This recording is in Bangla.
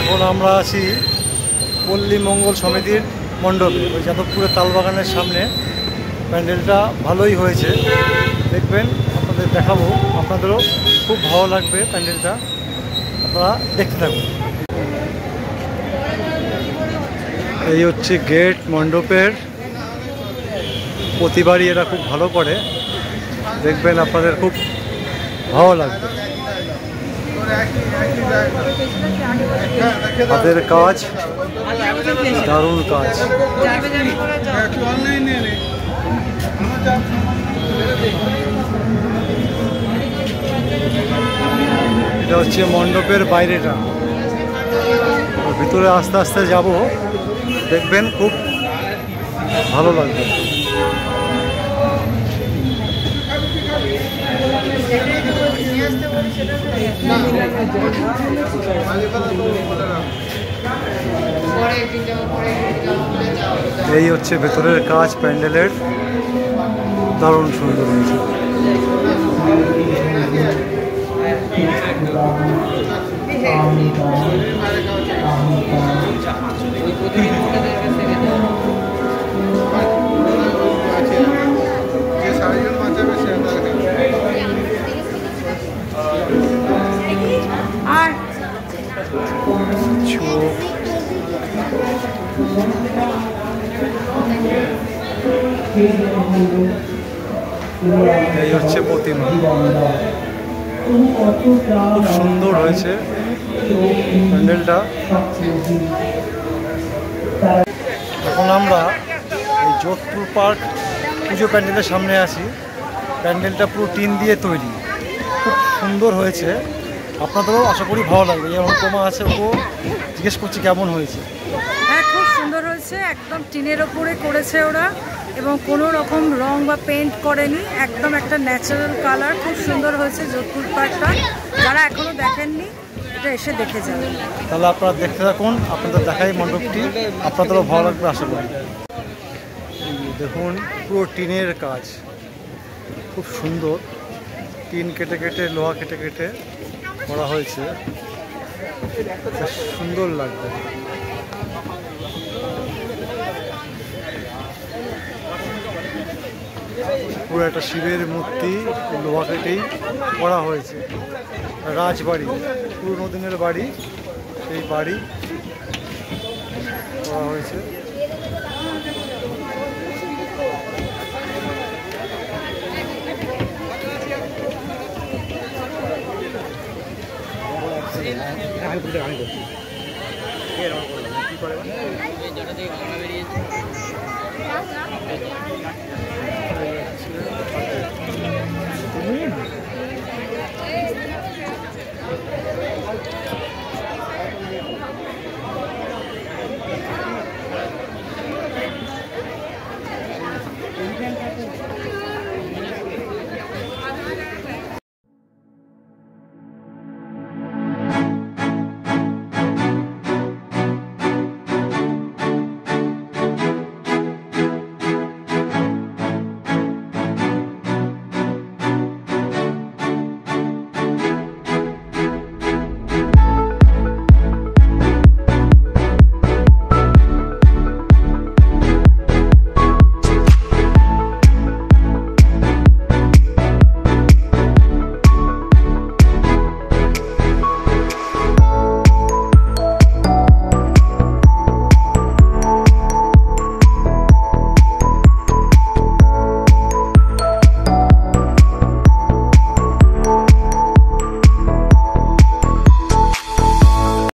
এখন আমরা আছি পল্লী মঙ্গল সমিতির মণ্ডপে, ওই যাদবপুরের তালবাগানের সামনে। প্যান্ডেলটা ভালোই হয়েছে, দেখবেন, আপনাদের দেখাবো, আপনাদেরও খুব ভালো লাগবে প্যান্ডেলটা, আপনারা দেখতে থাকুন। এই হচ্ছে গেট মণ্ডপের, প্রতিবারই এরা খুব ভালো করে, দেখবেন আপনাদের খুব ভালো লাগবে। হাতের কাজ, দারুণ কাজ। এটা হচ্ছে মণ্ডপের বাইরেটা, ভিতরে আস্তে আস্তে যাব, দেখবেন খুব ভালো লাগবে। এই হচ্ছে ভেতরের কাজ প্যান্ডেলের, দারুণ সুন্দর হয়েছে। এই হচ্ছে প্রতিমা, খুব সুন্দর হয়েছে প্যান্ডেলটা। এখন আমরা এই যোধপুর পার্ক পুজো প্যান্ডেলের সামনে আছি। প্যান্ডেলটা পুরো টিন দিয়ে তৈরি, খুব সুন্দর হয়েছে, আপনাদেরও আশা করি ভালো লাগবে। এই অনুপমা আছে, ও জিজ্ঞেস করছি কেমন হয়েছে। হ্যাঁ, খুব সুন্দর হয়েছে, একদম টিনের ওপরে করেছে ওরা, এবং কোনো রকম রং বা পেন্ট করেনি, একদম একটা ন্যাচারাল কালার, খুব সুন্দর হয়েছে যোধপুর পার্কটা। যারা এখনো দেখেননি, এটা এসে দেখে যাবেন। তাহলে আপনারা দেখতে থাকুন, আপনাদের দেখাই মণ্ডপটি, আপনাদেরও ভালো লাগবে আশা করি। দেখুন, পুরো টিনের কাজ, খুব সুন্দর, টিন কেটে কেটে, লোহা কেটে কেটে করা হয়েছে, সুন্দর লাগবে। পুরো একটা শিবের মূর্তি লোহা কেটেই করা হয়েছে। রাজবাড়ি, পুরনো দিনের বাড়ি, সেই বাড়ি করা হয়েছে।